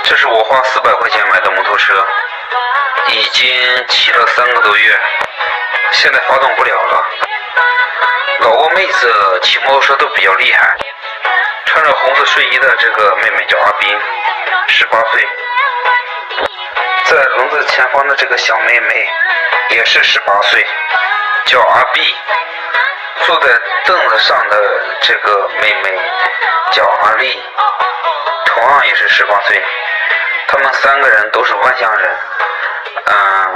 这是我花400块钱买的摩托车，已经骑了3个多月，现在发动不了了。老挝妹子骑摩托车都比较厉害，穿着红色睡衣的这个妹妹叫阿斌，18岁。在轮子前方的这个小妹妹也是18岁，叫阿碧。坐在凳子上的这个妹妹叫阿丽，同样也是18岁。他们3个人都是万象人，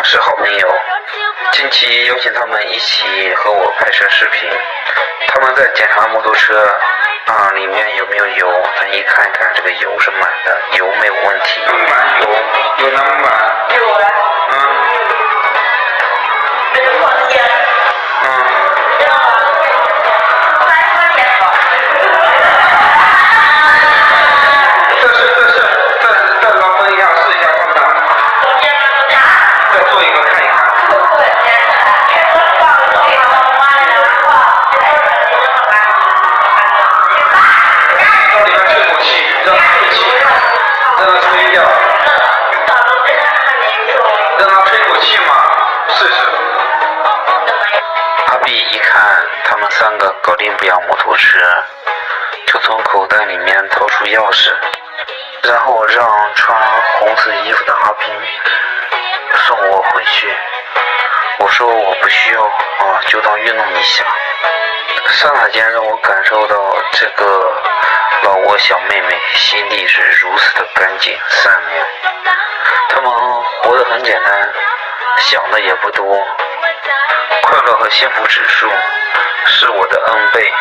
是好朋友。近期邀请他们一起和我拍摄视频，他们在检查摩托车里面有没有油，咱一看看这个油是满的，油没有问题。满油有那么满？有啊。这个房间。再拉分一下，试一下放大。再做一个看一看。到里面吹口气，让它吹气，让它吹掉。让它吹口气嘛，试试。阿碧一看他们3个搞定不了摩托车，就从口袋里面掏出钥匙，然后让穿红色衣服的阿斌送我回去。我说我不需要就当运动一下。刹那间让我感受到这个老挝小妹妹心地是如此的干净善良。她们活得很简单，想的也不多，快乐和幸福指数是我的N倍。